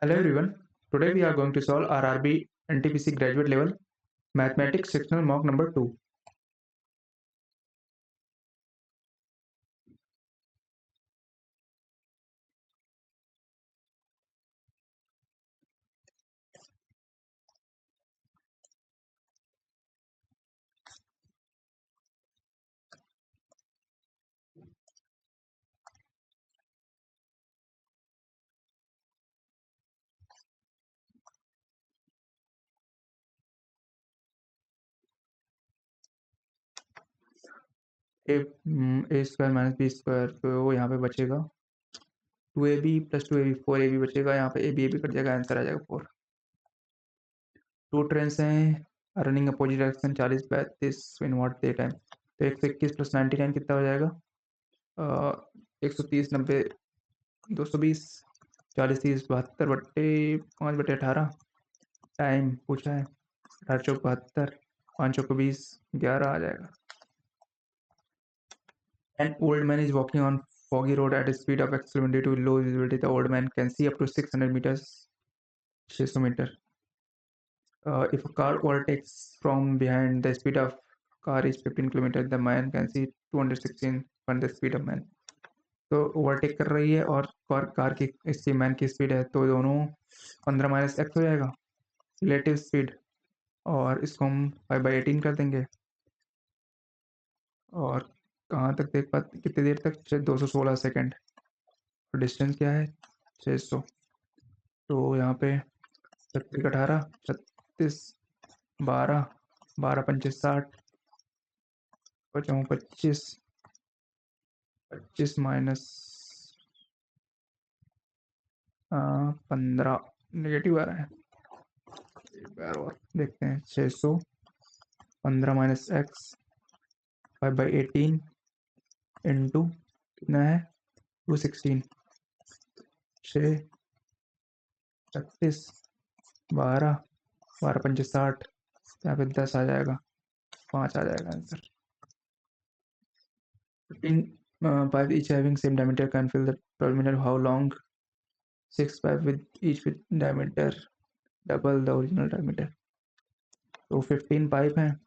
Hello everyone. Today we are going to solve RRB NTPC graduate level mathematics sectional mock number 2. A square minus B square तो यहाँ पे बचेगा 2ab plus 2ab 4ab बचेगा। यहाँ पे A B cut जाएगा, answer आ जाएगा 4। To train हैं running opposite direction 40-32 in what day time. तो 121 प्लस 99 कितना हो जाएगा? 130 90 220 40 30 72 बट्टे 5/18 टाइम पूछा है 18 चौक 72 5 चौक 20 11 आ जाएगा। An old man is walking on foggy road at a speed of X km due to low visibility. The old man can see up to 600 meters, 600 meter. If a car overtakes from behind, the speed of car is 15 kilometers. The man can see 216 पर the speed of man. तो overtake कर रही है और car की इसकी man की speed है, तो दोनों 15 माइनस एक्स हो जाएगा रिलेटिव स्पीड, और इसको हम 5/18 कर देंगे। और कहाँ तक देख पाते, कितनी देर तक? 216 सेकेंड। तो डिस्टेंस क्या है? 600। तो यहाँ पे 18 36 12 12 पंचे 60 बचाऊँ 25 25 माइनस 15 नेगेटिव आ रहा है। एक बार और देखते हैं। 600 15 माइनस एक्स 5/18 इंटू कितना है 216 6 36 12 12 पंचे 60, यहाँ पे 10 आ जाएगा, 5 आ जाएगा answer. 15 pipe each having same diameter can fill the terminal. How long? 6 pipe with each with diameter double the original diameter. तो 15 पाइप हैं,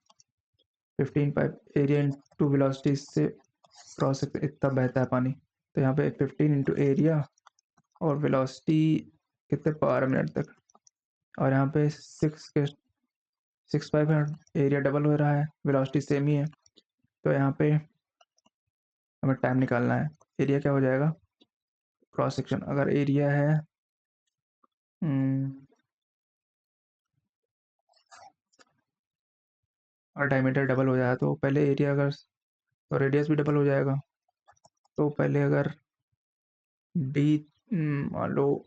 15 पाइप एरिया इंटू वेलोसिटी से क्रॉस इतना बहता है पानी। तो यहाँ पे 15 इंटू एरिया और वेलोसिटी कितने 12 मिनट तक, और यहाँ पे 6 पाइप है, एरिया डबल हो रहा है, वेलोसिटी सेम ही है। तो यहाँ पे हमें टाइम निकालना है। एरिया क्या हो जाएगा? Cross section. अगर एरिया है और डायमीटर डबल हो जाए तो पहले एरिया, अगर तो रेडियस भी डबल हो जाएगा। तो पहले अगर डी मान लो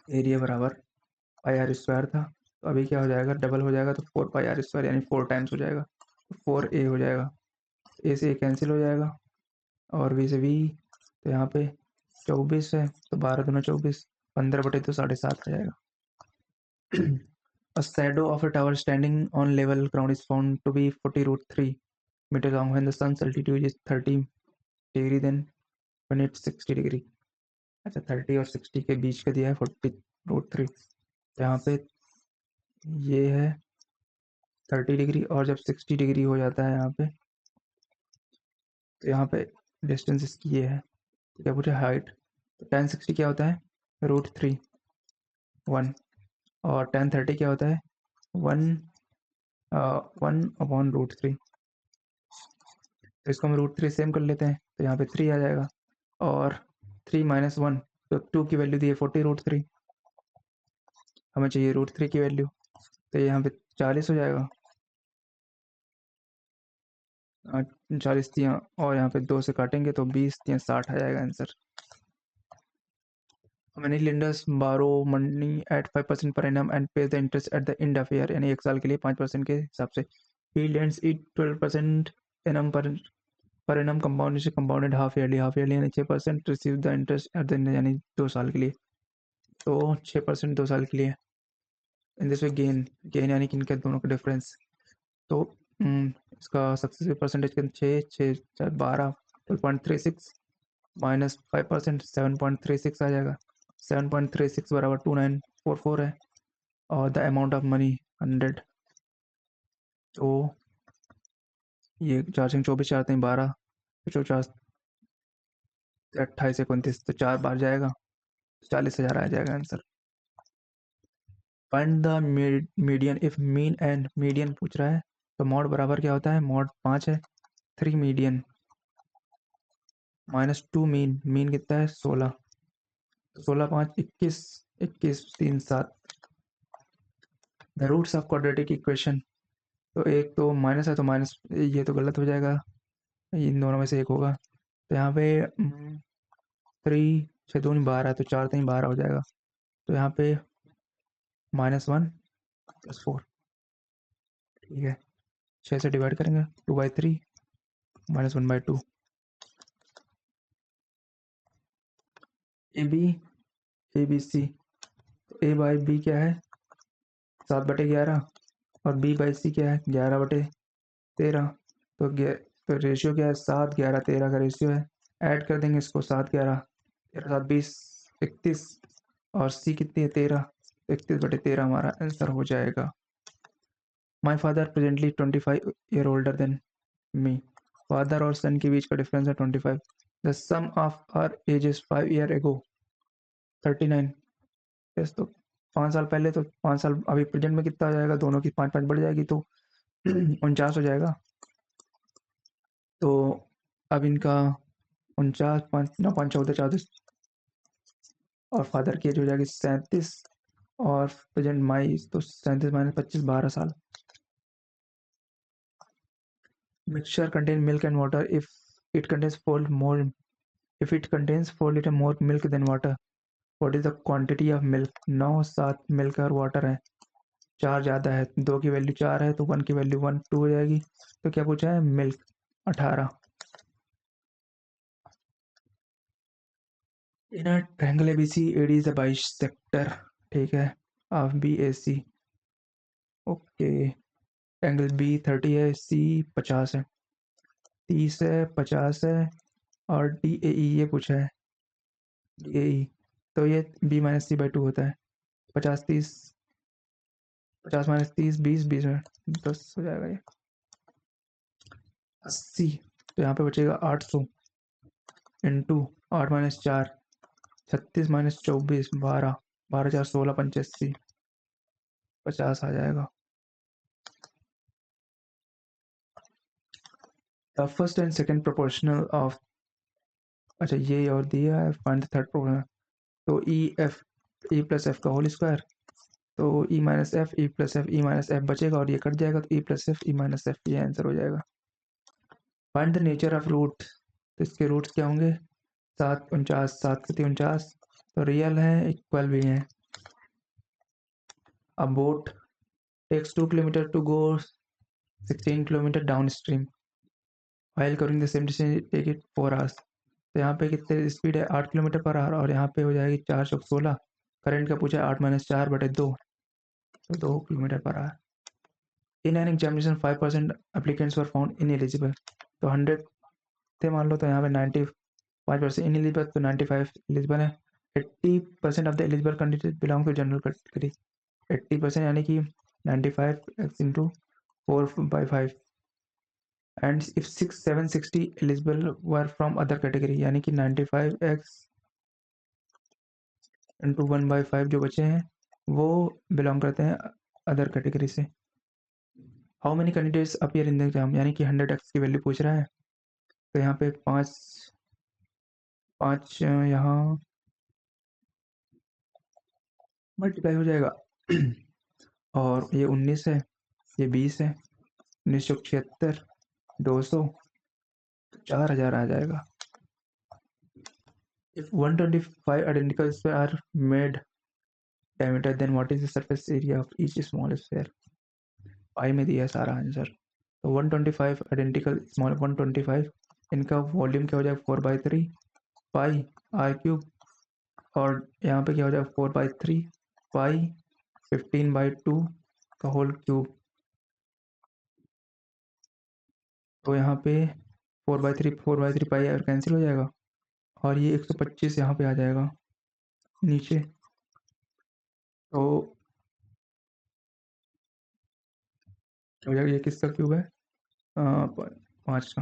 एरिया बराबर पाई आर स्क्वायर था, तो अभी क्या हो जाएगा? डबल हो जाएगा, तो 4 पाई आर स्क्वायर यानी 4 टाइम्स हो जाएगा, तो 4a हो जाएगा। ए से ए कैंसिल हो जाएगा और बी से बी, तो यहाँ पे 24 है, तो 12 दूना 24, 15 बटे तो 7.5 आ जाएगा। A shadow of a tower standing on level ground is found to be 40√3 meter long when the sun's altitude is 30 degree, then when it's 60 degree. अच्छा, 30 और 60 के बीच का दिया है 40√3। तो यहाँ पे ये है 30 डिग्री, और जब 60 डिग्री हो जाता है यहाँ पे, तो यहाँ पे डिस्टेंस इसकी ये है। तो क्या पूछे? हाइट। तो tan 60 क्या होता है? √3 1, और tan 30 क्या होता है? 1/√3। तो इसको हम √3 सेम कर लेते हैं, तो यहाँ पे 3 आ जाएगा, और 3 माइनस 1, तो 2 की वैल्यू दी है 40√3, हमें चाहिए √3 की वैल्यू, तो यहाँ पे 40 हो जाएगा। 40 दिया और यहाँ पे 2 से काटेंगे तो 20 दिया 60 आ जाएगा answer. Many lenders borrow money at 5% per annum and pays the interest at the end of year, यानी 1 साल के लिए 5% के हिसाब से। He lends it 12% annum per annum compounded half yearly यानी 6% receive the interest at the end, यानी 2 साल के लिए, तो 6% 2 साल के लिए। इन दिस वे गेन यानी कि इनके दोनों का डिफरेंस। तो इसका सक्सेसिव परसेंटेज के 6 6 12 12.36 माइनस 5% 7.36 आ जाएगा। 7.36 बराबर 2944 है, और द अमाउंट ऑफ मनी 100। तो ये चार्जिंग 24 4 3 12 50 28 29, तो 4 बार जाएगा, 40,000 आ जाएगा answer. Find the median if mean and median पूछ रहा है, तो मॉड बराबर क्या होता है, मॉड 5 है, 3 मीडियन -2 मीन, मीन कितना है 16, 16 5 21, 21 3 7। The roots of quadratic equation, तो एक तो माइनस है तो माइनस, ये तो गलत हो जाएगा, इन दोनों में से एक होगा। तो यहाँ पे 3 6 2 12, तो 4 3 12 हो जाएगा। तो यहाँ पे -1 + 4, ठीक है, 6 से डिवाइड करेंगे, 2/3 -1/2। ए बी सी, तो A/B क्या है 7/11, और B/C क्या है 11/13। तो रेशियो क्या है 7 11 13 का रेशियो है। ऐड कर देंगे इसको, 7 11 13 7 20 31, और C कितनी है 13, 31/13 हमारा आंसर हो जाएगा। My father presently 25 year older than me, father और सन के बीच का डिफरेंस है 25। The sum of our ages 5 year ago 39। Yes, तो 5 साल पहले, तो 5 साल अभी प्रेजेंट में कितना हो जाएगा, दोनों की 5 5 बढ़ जाएगी, तो 49 हो जाएगा। तो अब इनका 49 5 9 5 14 34, और फादर की एज हो जाएगी 37, और प्रेजेंट माई, तो 37 -25 12 साल। Mixture contain milk and water if it contains 4 more, if it contains 4 litre more milk than water, what is the quantity of milk. 9 7 milk और वाटर है, 4 ज़्यादा है, 2 की वैल्यू 4 है, तो 1 की वैल्यू 1 2 हो जाएगी। तो क्या पूछा है, milk 18। In a triangle ABC AD is a bisector, ठीक है, of BAC। Okay, angle B 30 है, सी 50 है, 30 है 50 है, और DAE ये पूछा है, DAE, तो ये B-C/2 होता है। 50 30, 50 -30 20 20 है, 10 हो जाएगा ये। 80, तो यहाँ पे बचेगा 800 इंटू 8 - 4, 36 -24 12, 12 4 16 85, 50 आ जाएगा। The first and second proportional of, अच्छा ये और दिया है, फाइंड द थर्ड प्रोपोर्शनल। तो E+F का होल स्क्वायर, तो E-F E+F E-F बचेगा, और ये कट जाएगा, तो E+F E-F, ये आंसर हो जाएगा। Find the nature of root, तो इसके रूट्स क्या होंगे, 7 49 7 के 49, तो रियल है, इक्वल भी है। A boat takes 2 kilometer to go 16 kilometer downstream, while covering the same distance take it 4 hours। तो यहाँ पे कितने स्पीड है 8 किलोमीटर/आवर, और यहाँ पे हो जाएगी 4 चौक 16। करंट का पूछा है 8 - 4/2, तो 2 किलोमीटर/आवर। In an examination 5% applicants were found ineligible, तो 100 थे मान लो, तो यहाँ पे 95% इनएलिजिबल, तो 95 एलिजिबल है। 80% of the eligible candidate belong to general category, 80% यानी कि 95x into 4/5, and if 760 eligible were from other category, यानी कि 95x इंटू 1/5 जो बचे हैं वो बिलोंग करते हैं अदर कैटेगरी से। How many candidates appear in the exam, यानी कि 100x की वैल्यू पूछ रहा है, तो यहाँ पे 5 5 यहाँ मल्टीप्लाई हो जाएगा और ये 19 है, ये 20 है, 1976 200, 4000 आ जाएगा। If 125 identical square are made diameter, then what is the surface area of each small sphere. Pi में दिया है सारा आंसर। तो 125 आइडेंटिकल स्मॉल 125, इनका वॉल्यूम क्या हो जाएगा 4/3 पाई r³ और यहाँ पे क्या हो जाएगा 4/3 पाई 15/2 का होल क्यूब। तो यहाँ पे 4/3 पाई और कैंसिल हो जाएगा, और ये 125 यहाँ पे आ जाएगा, नीचे, तो हो जाएगा, ये किसका क्यूब है? 5 का।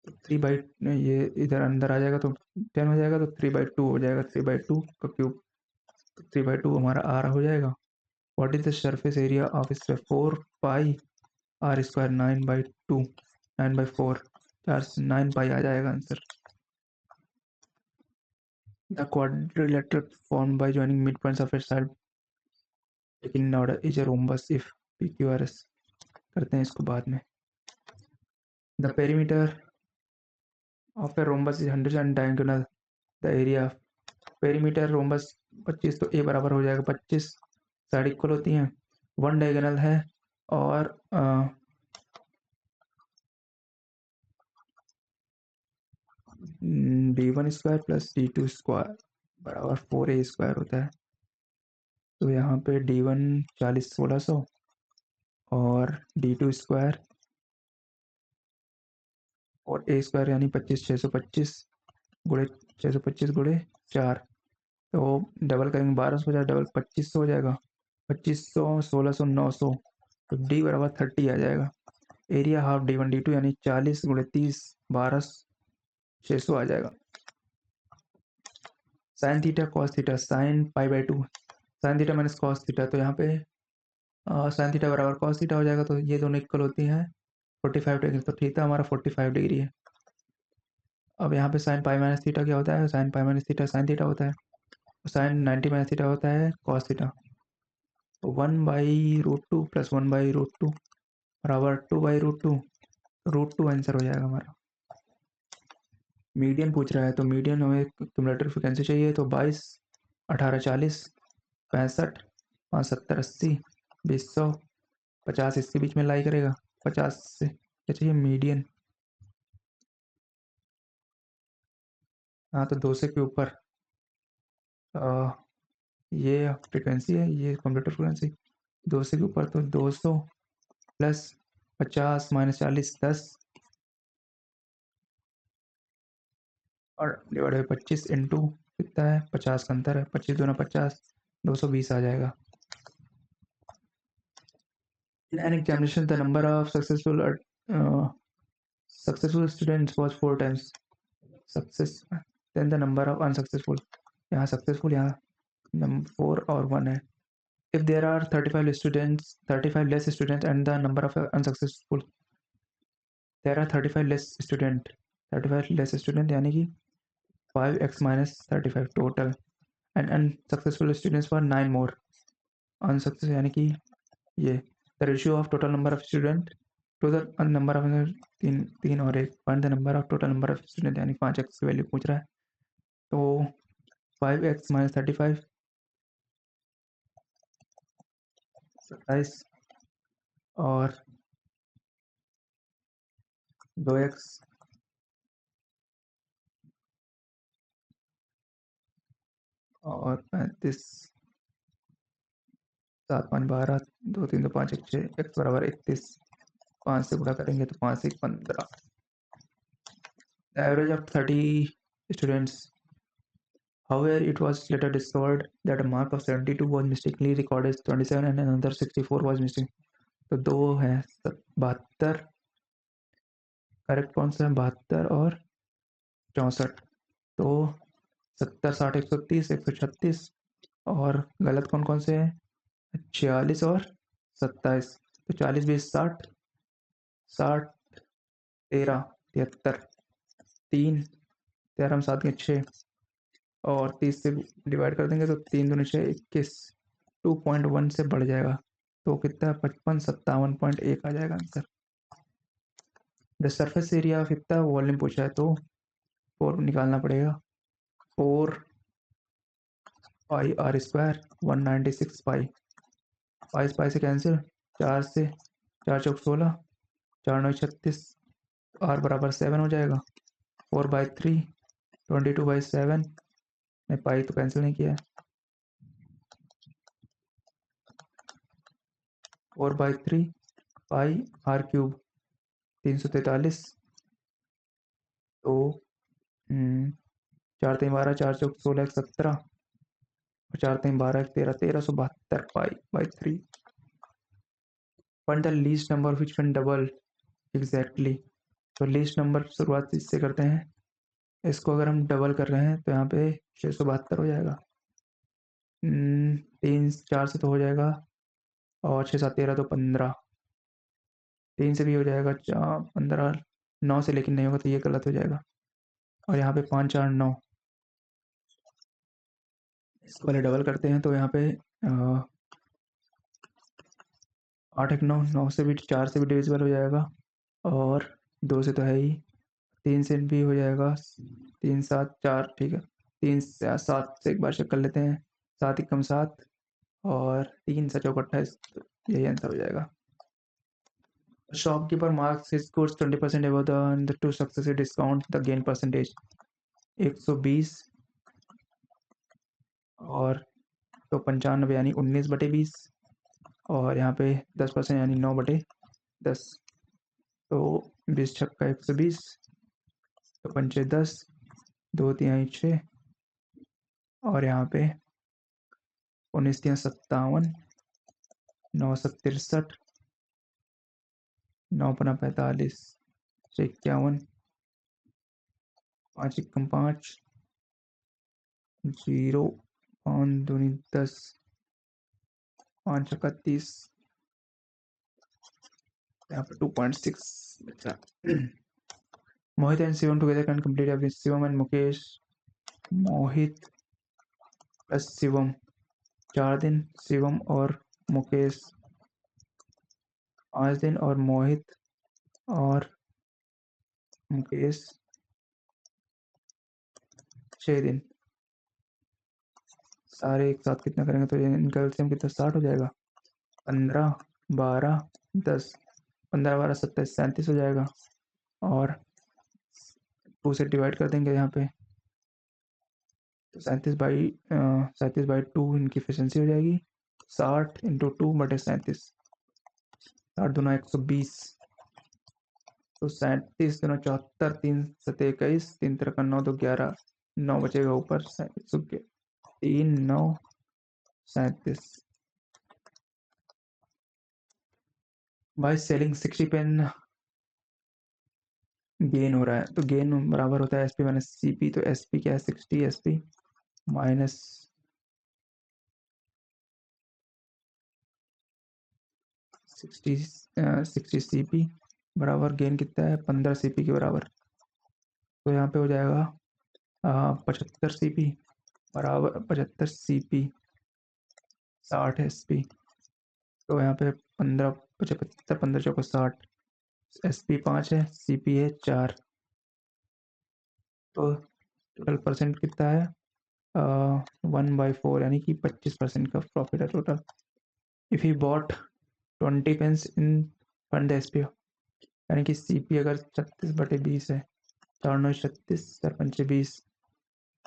तो 3 बाई, ये इधर अंदर आ जाएगा तो 10 हो जाएगा, तो 3/2 हो जाएगा, 3/2 का क्यूब। तो 3/2 हमारा आर हो जाएगा। What is the surface area of sphere? 4 pi r² 9/2, 9/4, 9 पाई आ जाएगा answer. The quadrilateral formed by joining midpoints of its side taken in order is a rhombus if PQRS। करते हैं इसको बाद में। The perimeter of A rhombus is 100 diagonal। The area perimeter rhombus 25, तो ए बराबर हो जाएगा 25, साइड इक्वल होती हैं, 1 डायगोनल है, और d1² प्लस d2² बराबर 4a² होता है। तो यहाँ पे d1 40 1600 और d2² और a² यानी 25 625 गुणे 625 गुणे 4, तो डबल करेंगे 1200 हो जाएगा, डबल 2500 हो जाएगा, 2500 1600 900, तो डी बराबर 30 आ जाएगा। एरिया हाफ d1 d2 यानी 40 गुणे 30 12 600 आ जाएगा। Sine theta cos theta, sine π/2, sine theta minus cos theta, तो यहाँ पे साइन थीटा बराबर कॉस थीटा हो जाएगा, तो ये दोनों इक्वल होती हैं 45 डिग्री, तो थीटा हमारा 45 डिग्री है। अब यहाँ पे साइन पाई माइनस थीटा क्या होता है? Sine pi minus theta sine theta होता है, साइन 90 माइनस थीटा होता है कॉस थीटा। तो 1/√2 प्लस 1/√2 बराबर 2/√2, √2 आंसर हो जाएगा हमारा। मीडियन पूछ रहा है, तो मीडियन हमें क्यूमुलेटिव फ्रीक्वेंसी चाहिए, तो 22 18 40 65 5 70 80 20 100 50 इसके बीच में लाई करेगा। 50 से क्या चाहिए? मीडियन। हाँ, तो 2 से के ऊपर ये फ्रीक्वेंसी है, ये कंप्यूटर फ्रीक्वेंसी। 2 से के ऊपर तो 200 प्लस 50 माइनस 40 10 और डिवाइड बाई 25 इंटू कितना है? 50 का अंतर है, 25 दूना 50, 220 आ जाएगा। In an examination, the number of successful students was 4 times success, then the number of unsuccessful, यहाँ successful यहाँ नंबर 4 और 1 है। If there are 35 students, 35 less students and the number of unsuccessful, there are 35 less student, 35 less student यानी कि 5x minus 35 total, and unsuccessful students were 9 more, unsuccessful यानी कि ये the ratio of total number of student to the number of 3 और 1, find the number of total number of student यानी 5x की value पूछ रहा है, तो 5x minus 35 27 और 2x और 35 7 5 12 2 3 2 5 1 6 x बराबर 31, 5 से गुणा करेंगे तो 5 से 15। The average of 30 students, however, it was later discovered that a mark of 72 was mistakenly recorded as 27 and another 64 was missing। तो दो है 72, करेक्ट कौन सा है? 72 और 64, तो 70 60 130 136, और गलत कौन कौन से हैं? 46 और 27, तो 40 20 60 60 13 73, 3 13 7 के 6 और 30 से डिवाइड कर देंगे तो 3 दूनी 6 21, 2.1 से बढ़ जाएगा, तो कितना? 55 57.1 आ जाएगा answer. The surface area of इतना वॉल्यूम पूछा है, तो 4 निकालना पड़ेगा, 4 πr² 196 पाई, पाई पाई से कैंसिल, 4 से 4 चौक 16, 4 9 36, r बराबर 7 हो जाएगा, 4/3 22/7, मैं पाई तो कैंसिल नहीं किया है, 4/3 पाई r³ 343, तो 4 3 12, 4 चौक 16, 17 और 4 3 12, 13, 1372 pi by 3। Find the least number which can double exactly. तो लीस्ट नंबर शुरुआत इससे करते हैं, इसको अगर हम डबल कर रहे हैं तो यहाँ पे 672 हो जाएगा। 3 4 से तो हो जाएगा, और 6 7 13 तो 15, 3 से भी हो जाएगा, 4 15, 9 से लेकिन नहीं होगा तो ये गलत हो जाएगा। और यहाँ पे 5 4 9, इसको पहले डबल करते हैं तो यहाँ पे 8 1 9, 9 से भी 4 से भी डिविजिबल हो जाएगा, और 2 से तो है ही, 3 से भी हो जाएगा, 3 7 4, ठीक है। 3 से 7 से एक बार चेक कर लेते हैं, 7 एकम 7 और 3 7 चौक 28, तो यही आंसर हो जाएगा। Shopkeeper marks his goods 20% above the to successive discount the gain percentage 120 और तो 95 यानी 19/20, और यहाँ पे 10% यानी 9/10, तो 20 छक्का 120, तो पंचे 10, 2 तिहाई 6, और यहाँ पे 19 तिहाई 57, 9 7 63, 9 पना 45, 51, 5 एकम 5, 0, 5 दूनी 10, 5 छक्का 30, यहाँ पे 2.6 बचा। Mohit and Shivam together can complete every, Shivam and Mukesh, Mohit plus Shivam 4 दिन, शिवम और मुकेश 5 दिन, और मोहित और मुकेश 6 दिन। सारे एक साथ कितना करेंगे तो इनका एलसीएम कितना 60 हो जाएगा। 15 12 10, 15 12 27 37 हो जाएगा, और 2 से डिवाइड कर देंगे यहाँ पे, तो 37/2 इनकी एफिशिएंसी हो जाएगी। 60 इंटू 2/37, 60 दूना 120, तो 37 दूना 74, 3 7 21, 3 3 9 2 11, 9 बचेगा ऊपर, 3 9 37। बाय सेलिंग 60 पेन गेन हो रहा है, तो गेन बराबर होता है एसपी माइनस सीपी, तो एसपी क्या है 60 एसपी माइनस 60 सीपी बराबर गेन कितना है 15 सीपी के बराबर, तो यहाँ पे हो जाएगा 75 सीपी बराबर 75 सीपी 60 एसपी, तो यहाँ पे 15 75 15 चौको 60, एसपी 5 है, सीपी है 4, तो टोटल परसेंट कितना है 1/4 यानी कि 25% का प्रॉफिट है total. If he bought 20 pens in fund SP, यानी कि सीपी अगर 36/20 है, 4 9 36, 4 5 20,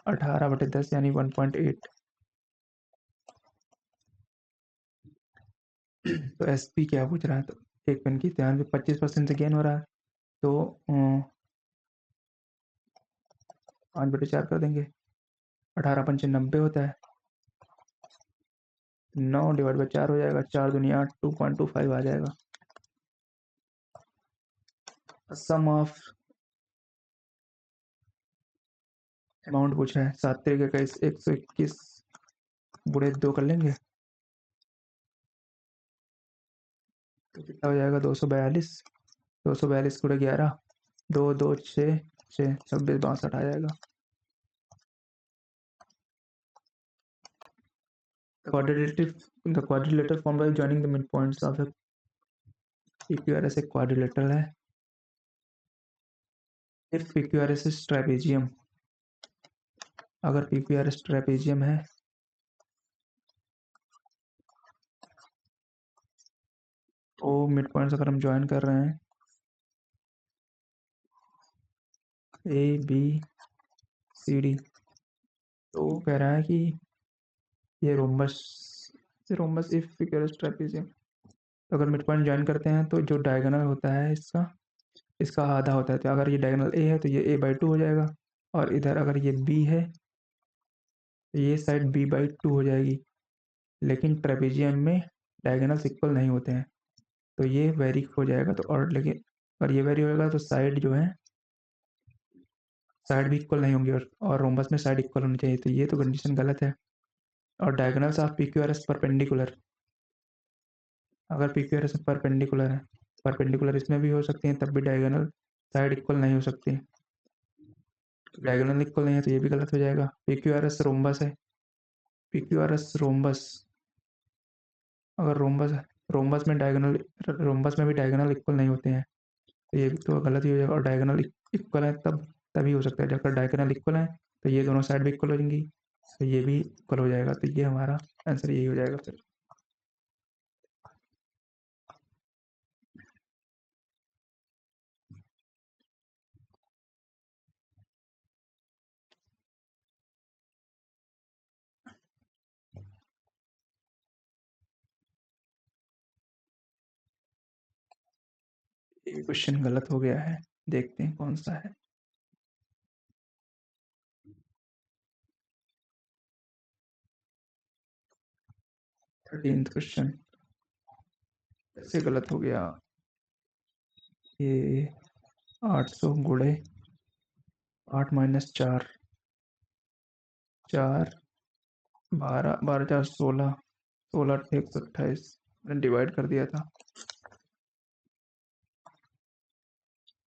18/10 यानी 1.8, तो एसपी क्या पूछ रहा है, तो एक पेन की ध्यान पे 25% से गेन हो रहा है, तो 5/4 कर देंगे, 18 पंचे 90 होता है, 9/4 हो जाएगा, 4 दूनी 8, 2.25 आ जाएगा। सम ऑफ अमाउंट पूछ रहा है, 7 तरीके का 121 बुढ़े 2 कर लेंगे, तो कितना हो जाएगा 242, 242 गुणे 11, 2 2 6 6 26 62 आ जाएगा। The quadrilateral formed by joining the midpoints of a PQRS एक quadrilateral है। If PQRS is trapezium, अगर PQRS trapezium है तो मिड पॉइंट्स अगर हम ज्वाइन कर रहे हैं ए बी सी डी, तो कह रहा है कि ये रोम्बस इफ PQRS trapezium, तो अगर मिड पॉइंट ज्वाइन करते हैं तो जो डायगोनल होता है इसका आधा होता है, तो अगर ये डायगोनल ए है तो ये a/2 हो जाएगा, और इधर अगर ये बी है तो ये साइड b/2 हो जाएगी, लेकिन ट्रेपेजियम में डायगोनल्स इक्वल नहीं होते हैं, तो ये वेरी हो जाएगा। तो और लेकिन अगर ये वेरी होएगा तो साइड जो है साइड भी इक्वल नहीं होंगी, और रोम्बस में साइड इक्वल होनी चाहिए, तो ये तो कंडीशन गलत है। और diagonals of P Q R S perpendicular, अगर P Q R S perpendicular है, परपेंडिकुलर इसमें भी हो सकती हैं, तब भी डायगोनल साइड इक्वल नहीं हो सकती, डायगोनल इक्वल नहीं है तो ये भी गलत हो जाएगा। P Q R S rhombus है, P Q R S rhombus, अगर रोम्बस रोम्बस में डायगोनल, रोम्बस में भी डायगोनल इक्वल नहीं होते हैं, तो ये भी तो गलत ही हो जाएगा। और डायगोनल इक्वल है तब तभी हो सकता है, जब डायगोनल इक्वल है तो ये दोनों साइड भी इक्वल हो जाएंगी, तो ये भी इक्वल हो जाएगा, तो ये हमारा आंसर यही हो जाएगा फिर। ये क्वेश्चन गलत हो गया है, देखते हैं कौन सा है। 13th क्वेश्चन कैसे गलत हो गया? ये 800 गुणे 8 - 4, 4 12 12 4 16, 16 128 मैंने डिवाइड कर दिया था।